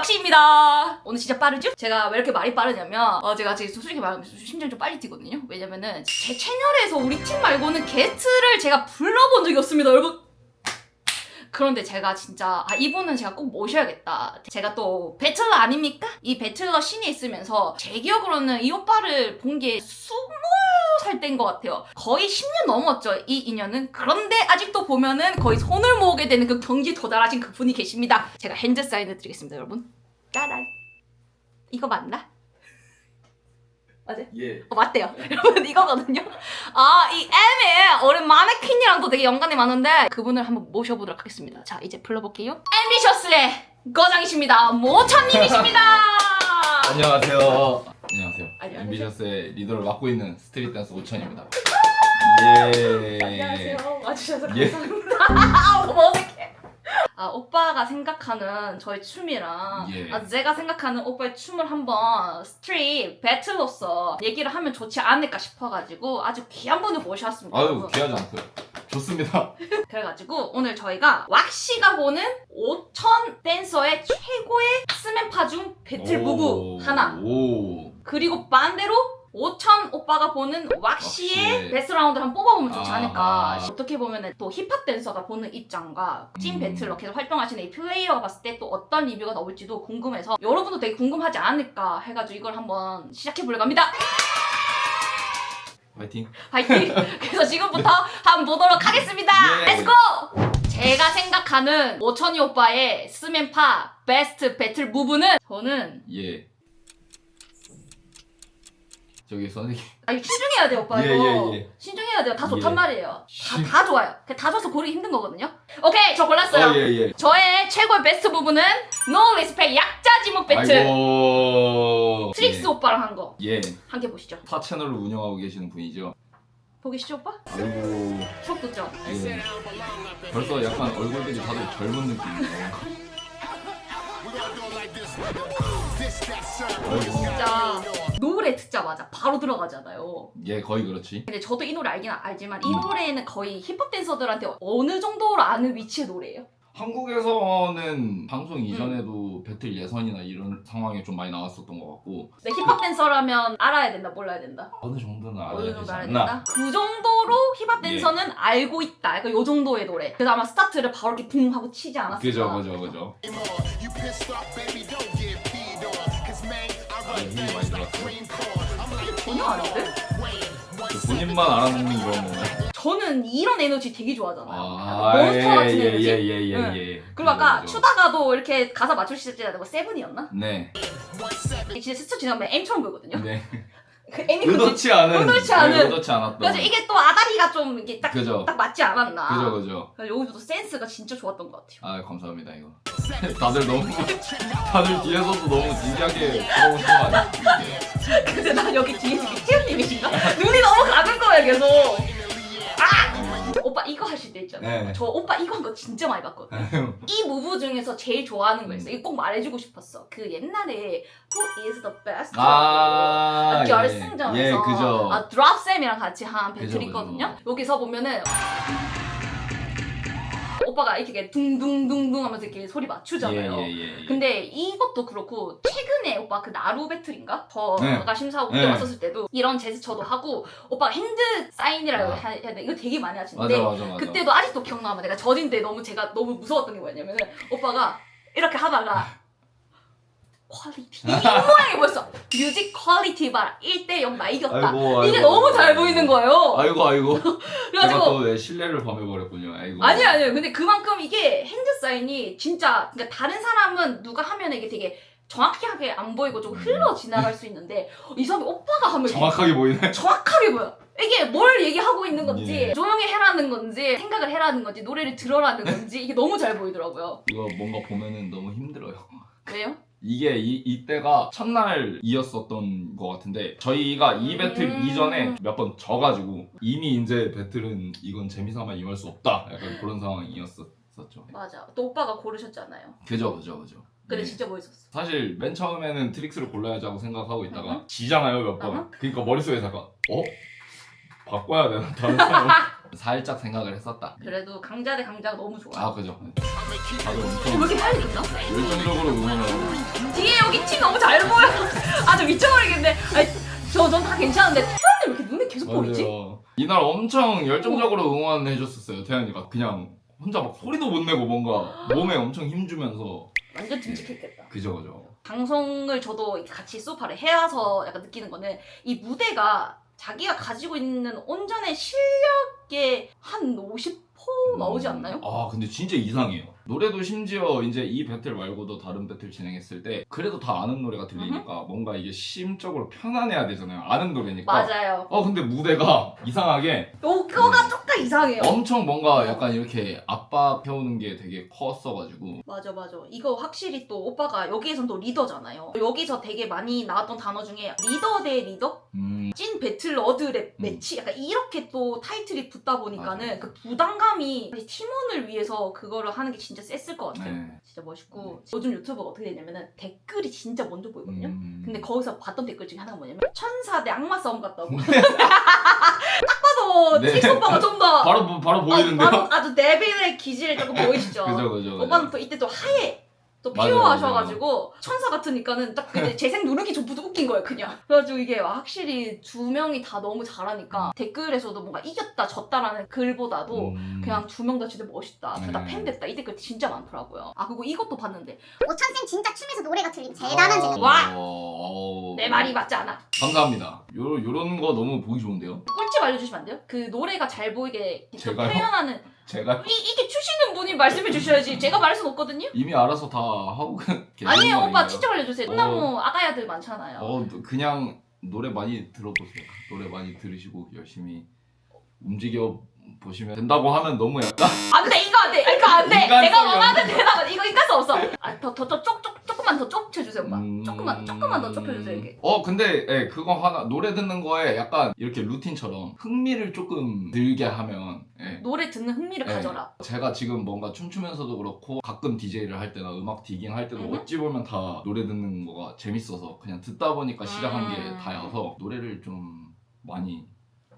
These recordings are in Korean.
왁시입니다. 오늘 진짜 빠르죠? 제가 왜 이렇게 말이 빠르냐면 제가 지금 솔직히 말하면 심장이 좀 빨리 뛰거든요. 왜냐면은 제 채널에서 우리 팀 말고는 게스트를 제가 불러본 적이 없습니다, 여러분. 그런데 제가 진짜 이분은 제가 꼭 모셔야겠다. 제가 또 배틀러 아닙니까? 이 배틀러 신이 있으면서 제 기억으로는 이 오빠를 본 게 20살 때인 것 같아요. 거의 10년 넘었죠, 이 인연은. 그런데 아직도 보면은 거의 손을 모으게 되는 그 경지 도달하신 그 분이 계십니다. 제가 핸드 사인을 드리겠습니다, 여러분. 짜란. 이거 맞나? 맞아요? 예. 맞대요. 여러분 이거거든요. 이 M의 어린 마네킹이랑도 되게 연관이 많은데 그분을 한번 모셔보도록 하겠습니다. 자, 이제 불러볼게요. 앰비셔스의 거장이십니다. 모천님이십니다. 안녕하세요. 안녕하세요. 안녕하세요. 앰비셔스의 리더를 맡고 있는 스트릿 댄스 오천입니다. 예. 안녕하세요. 와주셔서 예. 감사합니다. 너무 어색해. 오빠가 생각하는 저의 춤이랑 예. 제가 생각하는 오빠의 춤을 한번 스트릿 배틀로서 얘기를 하면 좋지 않을까 싶어가지고 아주 귀한 분을 모셨습니다. 아유, 여러분. 귀하지 않고요. 좋습니다. 그래가지고 오늘 저희가 왁시가 보는 5천 댄서의 최고의 스맨파 중 배틀 무브 하나, 오. 그리고 반대로 5천 오빠가 보는 왁시의 왁시의 베스트 라운드를 한번 뽑아보면 좋지 않을까. 아하. 어떻게 보면 또 힙합 댄서가 보는 입장과 찐 배틀러 계속 활동하시는 이 플레이어가 봤을 때 또 어떤 리뷰가 나올지도 궁금해서 여러분도 되게 궁금하지 않을까 해가지고 이걸 한번 시작해보려고 합니다. 화이팅. 파이팅! 그래서 지금부터 한번 보도록 하겠습니다. 예. 렛츠고! 제가 생각하는 오천이 오빠의 스맨파 베스트 배틀 무브는 저는 예. 저기 선생님. 이거 신중해야 돼요, 오빠. 예, 이거. 예, 예. 신중해야 돼요. 다 좋단 예. 말이에요. 다 좋아요. 다 좋아서 고르기 힘든 거거든요. 오케이, 저 골랐어요. 예, 예. 저의 최고의 베스트 부분은 No Respect 약자 지목 배틀. 아이고. 트릭스 오빠랑 한 거. 예. 함께 보시죠. 타 채널을 운영하고 계시는 분이죠. 보기시죠, 오빠? 아이고. 추억 돋죠? 예. 벌써 약간 얼굴들이 다들 젊은 느낌이에요. 진짜 노래 듣자마자 바로 들어가잖아요. 예, 거의 그렇지. 근데 저도 이 노래 알긴 알지만 이 노래는 거의 힙합 댄서들한테 어느 정도로 아는 위치의 노래예요? 한국에서는 방송 이전에도 배틀 예선이나 이런 상황이 좀 많이 나왔었던 것 같고 근데 힙합 댄서라면 알아야 된다, 몰라야 된다? 어느 정도는 어느 알아야 되지 정도 알아야 않나? 된다? 그 정도로 힙합 댄서는 알고 있다. 약간 요 정도의 노래. 그래서 아마 스타트를 바로 이렇게 붕 하고 치지 않았을까. 그죠. 힘이 많이 들어갔어요. 전혀 아닌데? 그 본인만 알아듣는 이런 거네. 저는 이런 에너지 되게 좋아하잖아요. 아, 몬스터 같은 에너지? 예. 그리고 아까 그죠. 추다가도 이렇게 가사 맞추시잖아요. 뭐 세븐이었나? 네. 진짜 스쳐 지나면 M처럼 보이거든요. 네. 그 M이 의도치 않은. 의도치 않은. 네, 의도치 않았던. 그래서 이게 또 아다리가 좀 이게 딱 그죠. 맞지 않았나. 그죠. 그래서 여기도 센스가 진짜 좋았던 것 같아요. 아, 감사합니다 이거. 다들 뒤에서도 너무 진지하게 들어오신 거 아니야? 근데 난 여기 뒤에 태연님이신가? 눈이 너무 가는 거예요, 계속. 오빠 이거 하실 때 있잖아요. 네. 저 오빠 이거 한 거 진짜 많이 봤거든요. 이 무브 중에서 제일 좋아하는 거 있어. 이거 꼭 말해주고 싶었어. 그 옛날에 Who is the best? 결승전에서 예, 그죠. 드롭쌤이랑 같이 한 배틀 그죠, 있거든요. 여기서 보면은 오빠가 이렇게 둥둥둥둥 하면서 이렇게 소리 맞추잖아요. 예. 근데 이것도 그렇고 최근에 오빠 그 나루 배틀인가? 저가 네. 심사하고 네. 왔었을 때도 이런 제스처도 하고 오빠가 핸드 사인이라고 해야 돼. 이거 되게 많이 하시는데 맞아. 그때도 아직도 기억나면 내가 저진 때 제가 너무 무서웠던 게 뭐였냐면 오빠가 이렇게 하다가 퀄리티 이 모양이 보였어. 뮤직 퀄리티 봐라. 1대0 나 이겼다. 아이고, 이게 너무 잘 보이는 거예요. 아이고. 제가 그래가지고 또 왜 신뢰를 범해버렸군요. 아이고. 아니에요. 근데 그만큼 이게 핸드 사인이 진짜 그러니까 다른 사람은 누가 하면 이게 되게 정확하게 안 보이고 좀 흘러 지나갈 수 있는데 이 사람이 오빠가 하면 정확하게 보이네. 정확하게 보여. 이게 뭘 얘기하고 있는 건지 예. 조용히 해라는 건지 생각을 해라는 건지 노래를 들어라는 건지 이게 너무 잘 보이더라고요. 이거 뭔가 보면은 너무 힘들어요. 왜요? 이게 이때가 첫날이었었던 것 같은데 저희가 이 배틀 이전에 몇 번 져가지고 이미 이제 배틀은 이건 재미삼아 임할 수 없다 약간 그런 상황이었었죠. 맞아. 또 오빠가 고르셨잖아요. 그죠. 근데 네. 진짜 멋있었어. 사실 맨 처음에는 트릭스를 골라야지 하고 생각하고 있다가 지잖아요 몇 번. 그러니까 머릿속에 잠깐 바꿔야 되나 다른 사람. 살짝 생각을 했었다. 그래도 강자 대 강자가 너무 좋아. 아 그죠. 다들 왜 엄청 이렇게 빨리 됐나? 열정적으로 응원을 하고. 뒤에 여기 티 너무 잘 보여. 아, 저 미쳐버리겠네. 아니, 전 다 괜찮은데 태연이 왜 이렇게 눈에 계속 보이지? 맞아요. 이날 엄청 열정적으로 응원해줬었어요. 태연이가 그냥 혼자 막 소리도 못 내고 뭔가 몸에 엄청 힘주면서. 완전 듬직했겠다. 그죠. 방송을 저도 이렇게 같이 소파를 해와서 약간 느끼는 거는 이 무대가 자기가 가지고 있는 온전의 실력의 한 50% 나오지 않나요? 아 근데 진짜 이상해요. 노래도 심지어 이제 이 배틀 말고도 다른 배틀 진행했을 때 그래도 다 아는 노래가 들리니까 뭔가 이게 심적으로 편안해야 되잖아요. 아는 노래니까. 맞아요. 근데 무대가 이상하게 요거가 조금 이상해요. 엄청 뭔가 약간 이렇게 압박해오는 게 되게 컸어가지고. 맞아. 이거 확실히 또 오빠가 여기에선 또 리더잖아요. 여기서 되게 많이 나왔던 단어 중에 리더 대 리더? 찐 배틀러들의 매치? 약간 이렇게 또 타이틀이 붙다 보니까는 맞아요. 그 부담감이 팀원을 위해서 그거를 하는 게 진짜 셌을 것 같아요. 네. 진짜 멋있고 요즘 유튜버가 어떻게 되냐면은 댓글이 진짜 먼저 보이거든요. 근데 음. 거기서 봤던 댓글 중에 하나가 뭐냐면 천사 대 악마 싸움 같다고. 딱 봐도 네. 틱스 오빠가 좀 더 바로 보이는데요? 바로 아주 데빌의 기질이 조금 보이시죠? 그죠. 오빠는 또 이때 또 하얘 또 맞아요, 피어하셔가지고 천사 같으니까는 딱 근데 재생 누르기 전부터 웃긴 거예요 그냥. 그래가지고 이게 확실히 두 명이 다 너무 잘하니까 댓글에서도 뭔가 이겼다 졌다라는 글보다도 그냥 두 명 다 진짜 멋있다, 둘 다 팬 됐다 이 댓글 진짜 많더라고요. 아 그리고 이것도 봤는데 오천쌤 진짜 춤에서 노래가 들리면 대단한 재능. 와! 어, 내 말이 맞지 않아. 감사합니다. 요런 거 너무 보기 좋은데요? 꿀팁 알려주시면 안 돼요? 그 노래가 잘 보이게 좀 제가요? 표현하는 제가 이게 추시는 분이 말씀해 주셔야지. 제가 말할 순 없거든요. 이미 알아서 다 하고 계신 아니에요 오빠 말인가요? 직접 알려주세요. 꽃나무 아가야들 많잖아요. 그냥 노래 많이 들어보세요. 노래 많이 들으시고 열심히 움직여 보시면 된다고 하면 너무 약간 안돼 이거 안돼 이거 안돼 인간성이 내가 원하는 없네. 대답은 이거 인간성 없어. 더 조금만 더 좁혀주세요 오빠. 조금만 더 좁혀주세요 이게. 근데 그거 하나 노래 듣는 거에 약간 이렇게 루틴처럼 흥미를 조금 들게 하면 노래 듣는 흥미를 네. 가져라. 제가 지금 뭔가 춤추면서도 그렇고 가끔 DJ를 할 때나 음악 디깅 할 때도 어찌 보면 다 노래 듣는 거가 재밌어서 그냥 듣다 보니까 시작한 게 다여서 노래를 좀 많이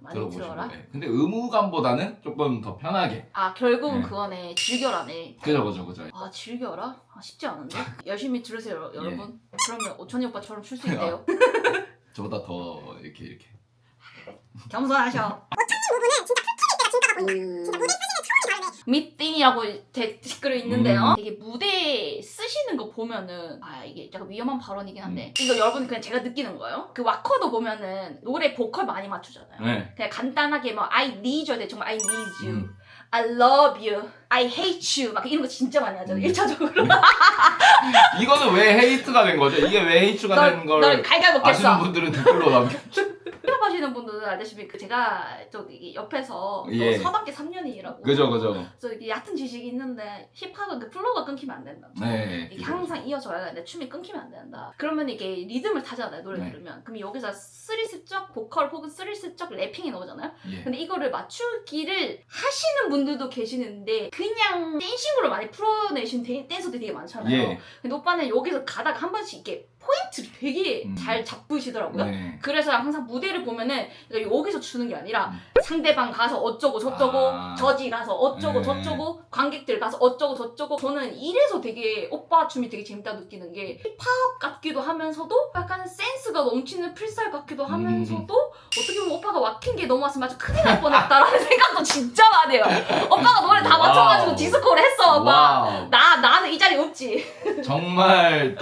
많이 들어보시고. 들어라. 근데 의무감보다는 조금 더 편하게. 아 결국은 네. 그거네. 즐겨라네. 그죠. 아 즐겨라? 아, 쉽지 않은데? 열심히 들으세요 예. 여러분. 그러면 오천이 오빠처럼 출 수 있대요. 저보다 더 이렇게. 겸손하셔. 부분은 진짜 풀 때가 진짜 보인다. 진짜 무대 쓰시는 차원이 다르네. 밑띵이라고 댓글이 있는데요. 되게 무대 쓰시는 거 보면은 이게 약간 위험한 발언이긴 한데 이거 여러분 그냥 제가 느끼는 거예요. 그 와커도 보면은 노래 보컬 많이 맞추잖아요. 네. 그냥 간단하게 뭐 I need you 돼 정말 I need you, I love you, I hate you 막 이런 거 진짜 많이 하잖아요. 1차적으로 이거는 왜 헤이트가 된 거죠? 이게 왜 헤이트가 된 걸 널 갈갈 아시는 먹겠어. 분들은 댓글로 남겨주세요. 힙합하시는 분들은 알다시피 제가 또 이게 옆에서 예. 또 서답게 3년이라고 그죠. 그래서 이게 얕은 지식이 있는데 힙합은 그 플로우가 끊기면 안 된다. 네. 이게 항상 이어져야 되는데 춤이 끊기면 안 된다. 그러면 이게 리듬을 타잖아요 노래 네. 들으면. 그럼 여기서 스리슬쩍 보컬 혹은 스리슬쩍 래핑이 나오잖아요. 예. 근데 이거를 맞추기를 하시는 분들도 계시는데 그냥 댄싱으로 많이 풀어내신 댄서들이 되게 많잖아요. 예. 근데 오빠는 여기서 가다가 한 번씩 이렇게 포인트를 되게 잘 잡으시더라고요. 네. 그래서 항상 무대를 보면은 여기서 추는 게 아니라 상대방 가서 어쩌고 저쩌고 아. 저지 가서 어쩌고 네. 저쩌고 관객들 가서 어쩌고 저쩌고. 저는 이래서 되게 오빠 춤이 되게 재밌다 느끼는 게 힙합 같기도 하면서도 약간 센스가 넘치는 프리스타일 같기도 하면서도 어떻게 보면 오빠가 막힌 게 넘어왔으면 아주 큰일 날 뻔했다라는 생각도 진짜 많이 해요. 오빠가 노래 다 맞춰가지고 와우. 디스코를 했어 오빠. 와우. 나는 이 자리에 없지. 정말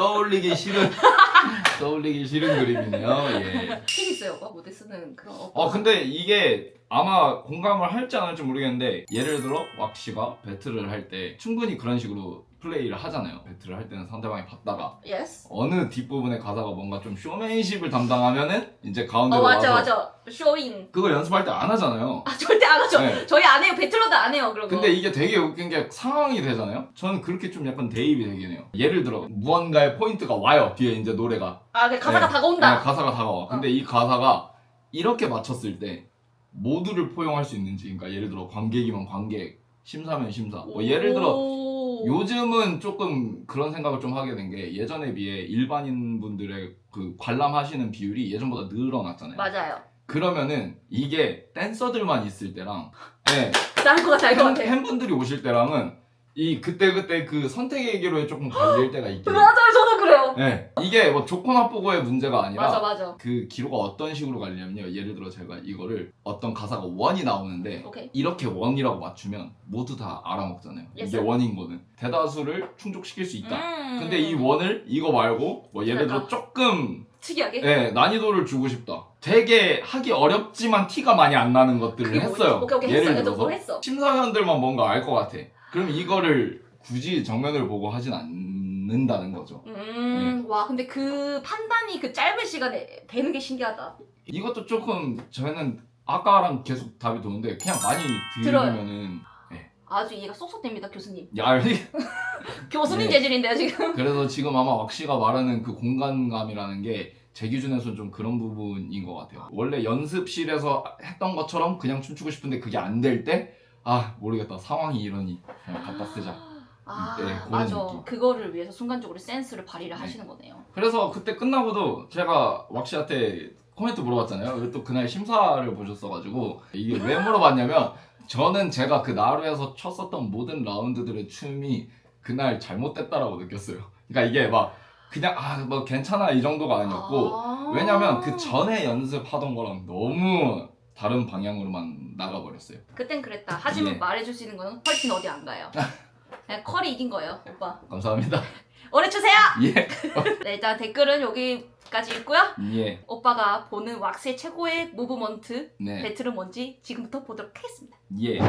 떠올리기 싫은 그림이네요. 예. 팁 있어요 오빠 무대 쓰는 그런 오빠. 근데 이게 아마 공감을 할지 안 할지 모르겠는데 예를 들어 왁씨가 배틀을 할 때 충분히 그런 식으로 플레이를 하잖아요. 배틀을 할 때는 상대방이 봤다가 예스. 어느 뒷부분의 가사가 뭔가 좀 쇼맨십을 담당하면은 이제 가운데로 맞아 와서 맞아. 쇼인. 그걸 연습할 때 안 하잖아요. 절대 안 하죠. 네. 저희 안 해요. 배틀러도 안 해요. 그런 거. 근데 이게 되게 웃긴 게 상황이 되잖아요. 저는 그렇게 좀 약간 대입이 되긴 해요. 예를 들어 무언가의 포인트가 와요. 뒤에 이제 노래가. 그 가사가 네. 다가온다. 네, 가사가 다가와. 근데 이 가사가 이렇게 맞췄을 때 모두를 포용할 수 있는지, 그러니까 예를 들어 관객이면 관객, 심사면 심사. 뭐 예를 들어 요즘은 조금 그런 생각을 좀 하게 된 게 예전에 비해 일반인 분들의 그 관람하시는 비율이 예전보다 늘어났잖아요. 맞아요. 그러면은 이게 댄서들만 있을 때랑 네, 나을 것 같아, 알 것 같아. 팬분들이 오실 때랑은 이 그때 그 선택의 기로에 조금 갈릴 때가 있긴 해요. 맞아요, 저도 그래요. 네, 이게 뭐 좋고 나쁘고의 문제가 아니라 맞아. 그 기로가 어떤 식으로 갈냐면요. 예를 들어 제가 이거를 어떤 가사가 원이 나오는데 오케이. 이렇게 원이라고 맞추면 모두 다 알아먹잖아요. Yes, 이게 sir. 원인 거는 대다수를 충족시킬 수 있다. 근데 이 음. 원을 이거 말고 뭐 예를 들어 그러니까. 조금 특이하게. 네, 난이도를 주고 싶다. 되게 하기 어렵지만 티가 많이 안 나는 것들을 그게 했어요. 뭐지? 오케이, 예를 했어. 들어서 뭐 했어. 심사위원들만 뭔가 알 것 같아. 그럼 이거를 굳이 정면을 보고 하진 않는다는 거죠. 와, 근데 그 판단이 그 짧은 시간에 되는 게 신기하다. 이것도 조금 저희는 아까랑 계속 답이 도는데 그냥 많이 들어요. 들으면은 아주 이해가 쏙쏙 됩니다, 교수님. 야 교수님 네. 재질인데요, 지금. 그래서 지금 아마 왁씨가 말하는 그 공간감이라는 게 제 기준에서는 좀 그런 부분인 것 같아요. 원래 연습실에서 했던 것처럼 그냥 춤추고 싶은데 그게 안 될 때 아 모르겠다 상황이 이러니 그냥 갖다 쓰자. 아, 네, 그런 맞아. 느낌. 그거를 위해서 순간적으로 센스를 발휘를 네. 하시는 거네요. 그래서 그때 끝나고도 제가 왁씨한테 코멘트 물어봤잖아요. 그리고 또 그날 심사를 보셨어가지고 이게 왜 물어봤냐면 저는 제가 그 나루에서 췄었던 모든 라운드들의 춤이 그날 잘못됐다라고 느꼈어요. 그러니까 이게 막 그냥 뭐 괜찮아 이 정도가 아니었고 왜냐면 그 전에 연습하던 거랑 너무 다른 방향으로만 나가버렸어요. 그땐 그랬다. 하지만 예. 말해줄 수 있는 거는 퀄리티는 어디 안 가요. 그냥 컬이 이긴 거예요, 오빠. 감사합니다. 오래 추세요! 예. 네, 일단 댓글은 여기까지 있고요. 예. 오빠가 보는 왁스의 최고의 무브먼트 네. 배틀은 뭔지 지금부터 보도록 하겠습니다. 예.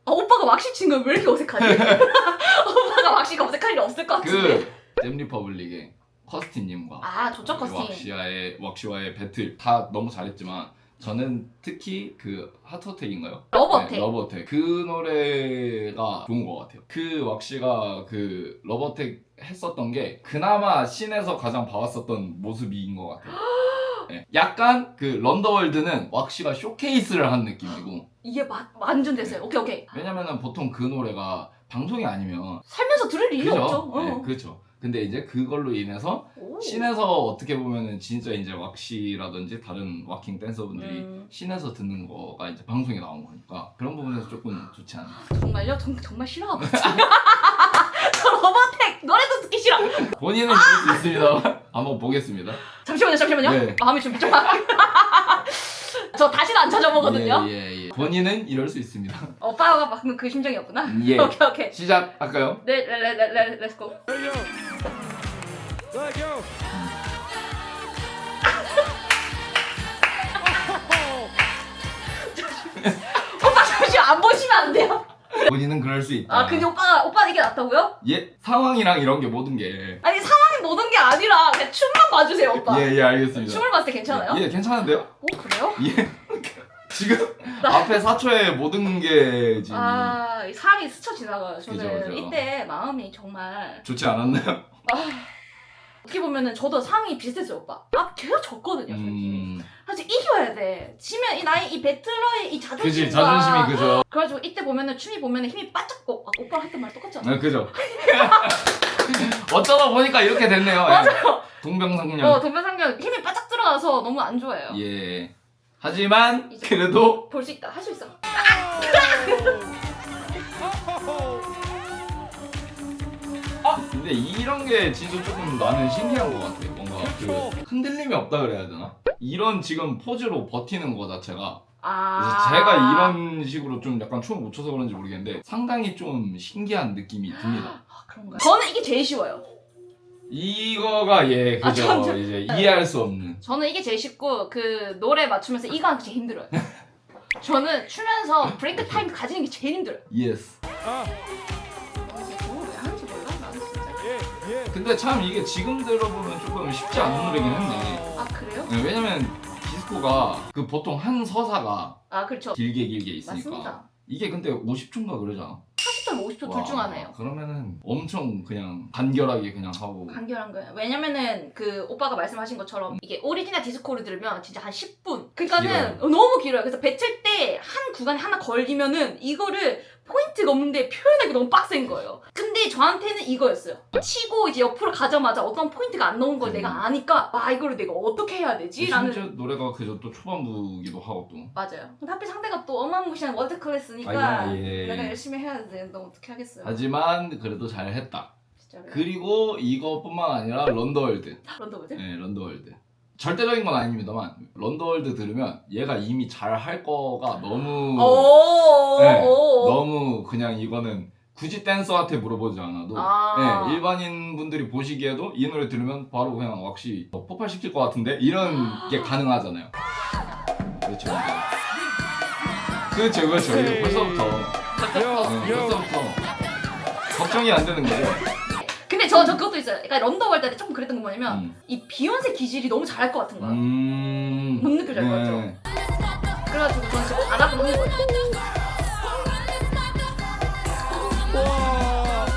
오빠가 왁시 친 건 왜 이렇게 어색하지? 오빠가 왁시가 어색할 일 없을 것 같은데. 그 잼리퍼블릭의 커스틴님과 아, 좋죠, 커스팅. 왁시와의 배틀 다 너무 잘했지만 저는 특히 그 하트어택인가요? 러브어택. 네, 러브어택 그 노래가 좋은 것 같아요. 그 왁시가 그 러브어택 했었던 게 그나마 씬에서 가장 봐왔었던 모습인 것 같아요. 네, 약간 그 런더월드는 왁시가 쇼케이스를 한 느낌이고 이게 완전 됐어요. 오케이. 왜냐면은 보통 그 노래가 방송이 아니면 살면서 들을 일이 그죠? 없죠. 네, 그렇죠. 근데 이제 그걸로 인해서 오. 씬에서 어떻게 보면은 진짜 이제 왁시라든지 다른 워킹 댄서분들이 씬에서 듣는 거가 이제 방송에 나온 거니까 그런 부분에서 조금 좋지 않나. 정말요? 정말 싫어하고 저 러버텍 노래도 듣기 싫어. 본인은 그럴 수 있습니다. 한번 보겠습니다. 잠시만요. 네. 마음이 좀 저 다시는 안 찾아보거든요. 예. 본인은 이럴 수 있습니다. 오빠가 방금 그 심정이었구나. 예. 오케이. 시작할까요? 네, 렛츠고. 오빠 잠시만 안 보시면 안 돼요? 본인은 그럴 수 있다. 아, 근데 오빠 이게 낫다고요? 예, 상황이랑 이런 게 모든 게. 아니 상황이 모든 게 아니라 그냥 춤만 봐주세요, 오빠. 예, 알겠습니다. 춤을 봤을 때 괜찮아요? 예, 괜찮은데요? 오, 그래요? 예. 지금 앞에 4초에 모든 게 지금 아, 이 상황이 스쳐 지나가요. 저는 그죠. 이때 마음이 정말 좋지 않았나요? 어떻게 보면은 저도 상황이 비슷했어요, 오빠. 제가 졌거든요, 솔직히. 사실 이겨야 돼. 지면 나의 이 배틀러의 이 자존심과. 그지, 자존심이 그죠. 그래가지고 이때 보면은 춤이 보면은 힘이 바짝. 오빠랑 했던 말 똑같잖아. 네, 그죠. 어쩌다 보니까 이렇게 됐네요. 맞아요. 동병상련. 동병상련 힘이 바짝 들어가서 너무 안 좋아요. 예. 하지만 이제 그래도 볼 수 있다. 할 수 있어. 근데 이런 게 진짜 조금 나는 신기한 것 같아요. 뭔가 그 흔들림이 없다 그래야 되나? 이런 지금 포즈로 버티는 거 자체가 그래서 제가 이런 식으로 좀 약간 춤을 못 춰서 그런지 모르겠는데 상당히 좀 신기한 느낌이 듭니다. 그런가요? 저는 이게 제일 쉬워요. 이거가 예 그죠. 이제 이해할 수 없는. 저는 이게 제일 쉽고 그 노래 맞추면서 이거 하는 게 제일 힘들어요. 저는 추면서 브레이크 타임 가지는 게 제일 힘들어요. 예스. 저거 왜 하는지 몰라 나는 진짜. 근데 참 이게 지금 들어보면 조금 쉽지 않은 노래긴 했네. 아, 그래요? 네, 왜냐면 디스코가 그 보통 한 서사가 아, 그렇죠. 길게 있으니까 맞습니다. 이게 근데 50초인가 그러잖아. 40점 50초 둘 중 하나예요. 그러면은 엄청 그냥 간결하게 그냥 하고. 간결한 거예요. 왜냐면은 그 오빠가 말씀하신 것처럼 이게 오리지널 디스코를 들으면 진짜 한 10분. 그러니까는 길어요. 너무 길어요. 그래서 배틀 때 한 구간에 하나 걸리면은 이거를 포인트가 없는데 표현하기 너무 빡센 거예요. 근데 그게 저한테는 이거였어요. 치고 이제 옆으로 가자마자 어떤 포인트가 안 나온 걸 내가 아니까 아 이거를 내가 어떻게 해야 되지? 라는 심지어 노래가 그저 또 초반부기도 하고 또. 맞아요. 근데 하필 상대가 또 어마무시한 월드 클래스니까 아, 예. 내가 열심히 해야 되는데 어떻게 하겠어요. 하지만 그래도 잘했다. 진짜로. 그리고 이것뿐만 아니라 런더월드. 런더월드? 네, 런더월드. 절대적인 건 아닙니다만 런더월드 들으면 얘가 이미 잘 할 거가 너무 네, 너무 그냥 이거는 굳이 댄서한테 물어보지 않아도 네, 일반인 분들이 보시기에도 이 노래 들으면 바로 그냥 왁시 폭발시킬 것 같은데 이런 게 가능하잖아요. 그렇죠. 그렇죠. 이거 벌써부터 벌써부터 걱정이 안 되는 거죠. 근데 저 그것도 있어요. 그러니까 런더월드 때 조금 그랬던 건 뭐냐면 이 비욘세 기질이 너무 잘할 것 같은 거야. 못 느껴질 것 같죠. 그래가지고 저는 진짜 알아보는 거예요.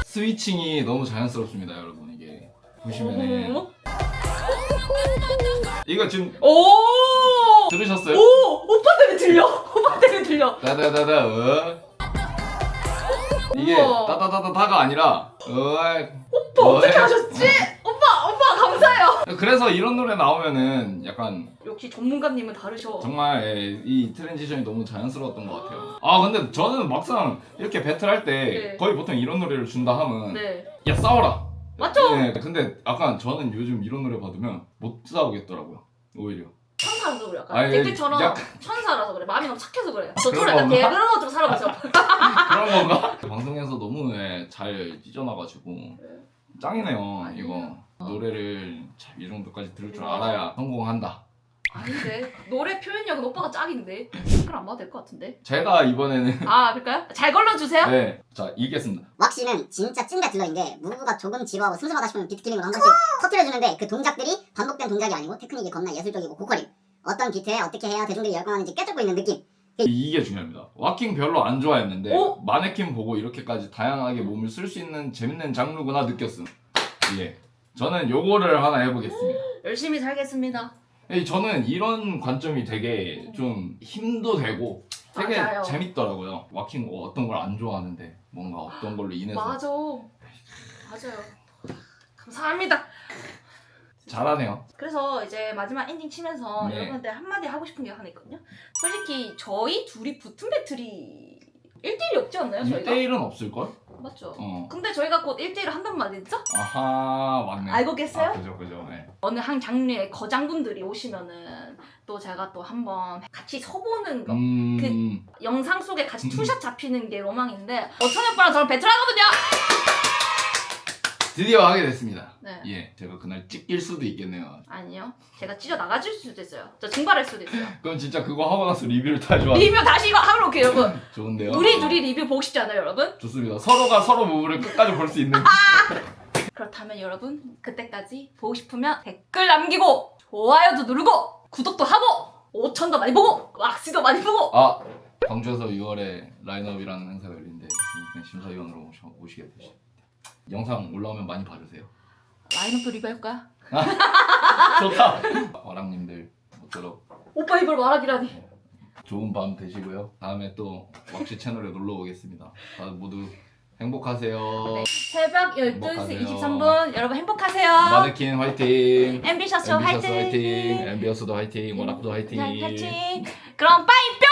스위칭이 너무 자연스럽습니다, 여러분. 이게 보시면은 이거 지금 오! 들으셨어요? 오! 오빠 때문에 들려. 오빠 때문에 들려. 다다다다 이게 우와. 따다다다다가 아니라 오빠 어떻게 하셨지? 오빠 감사해요. 그래서 이런 노래 나오면은 약간 역시 전문가님은 다르셔. 정말 이 트랜지션이 너무 자연스러웠던 것 같아요. 아 근데 저는 막상 이렇게 배틀할 때 네. 거의 보통 이런 노래를 준다 하면 네. 야 싸워라. 맞죠? 네, 근데 약간 저는 요즘 이런 노래 받으면 못 싸우겠더라고요. 오히려. 천사라서 그래. 약간 아니, 댓글처럼 약간- 천사라서 그래. 마음이 너무 착해서 그래. 저 그런 토를 약간 건가? 대그러가지고 살아보세요. 그런 건가? 방송에서 너무 잘 삐져나가지고 짱이네요. 아니에요. 이거 노래를 참 이 정도까지 들을 줄 이거. 알아야 성공한다. 아닌데 노래 표현력은 오빠가 짱인데 댓글 안 봐도 될 것 같은데. 제가 이번에는 아 그럴까요? 잘 걸러주세요. 네, 자 이기겠습니다. 왁시는 진짜 찐다 딜러인데 무브가 조금 지루하고 슴슴하다 싶으면 비트킬링으로 한 번씩 터트려주는데 그 동작들이 반복된 동작이 아니고 테크닉이 겁나 예술적이고 고퀄임. 어떤 비트에 어떻게 해야 대중들이 열광하는지 꿰뚫고 있는 느낌. 이게 중요합니다. 왁킹 별로 안 좋아했는데 오? 마네킹 보고 이렇게까지 다양하게 몸을 쓸 수 있는 재밌는 장르구나 느꼈음. 예, 저는 요거를 하나 해보겠습니다. 열심히 살겠습니다. 저는 이런 관점이 되게 좀 힘도 되고 되게 맞아요. 재밌더라고요. 왁킹 어떤 걸 안 좋아하는데 뭔가 어떤 걸로 인해서 맞아요. 감사합니다. 잘하네요. 그래서 이제 마지막 엔딩 치면서 네. 여러분한테 한마디 하고 싶은 게 하나 있거든요. 솔직히 저희 둘이 붙은 배틀이 1대1이 없지 않나요? 저희가? 1대1은 없을걸? 맞죠? 어. 근데 저희가 곧 1대1을 한단 말이죠? 아하 맞네. 알고 계세요? 아, 그죠. 네. 어느 한 장르의 거장분들이 오시면은 또 제가 또 한번 같이 서보는 거 영상 속에 같이 투샷 잡히는 게 로망인데 어천이 오빠랑 저랑 배틀하거든요! 드디어 하게 됐습니다. 네. 예, 제가 그날 찢길 수도 있겠네요. 아니요. 제가 찢어 나가질 수도 있어요. 저 증발할 수도 있어요. 그럼 진짜 그거 하고 나서 리뷰를 다 좋아. 리뷰 다시 이거 하러 올게요, 여러분. 좋은데요? 우리 둘이 리뷰 보고 싶지 않아요, 여러분? 좋습니다. 서로가 서로 부부를 끝까지 볼 수 있는. 그렇다면 여러분, 그때까지 보고 싶으면 댓글 남기고 좋아요도 누르고 구독도 하고 5천도 많이 보고 왁시도 많이 보고 아, 광주에서 6월에 라인업이라는 행사가 열리는데 그냥 심사위원으로 오시게 되시. 영상 올라오면 많이 봐주세요. 라인업도 리뷰할까? 좋다. 와랑님들 모쪼록 오빠 이걸 말하기라니. 좋은 밤 되시고요. 다음에 또 왁시 채널에 놀러 오겠습니다. 다들 모두 행복하세요. 네. 새벽 12시 행복하세요. 23분 여러분 행복하세요. 마네킨 화이팅. 엠비셔츠 엠비셔스 화이팅. 화이팅. 엠비어스도 화이팅. 워낙도 화이팅. 화이팅. 그럼 빠이뿅.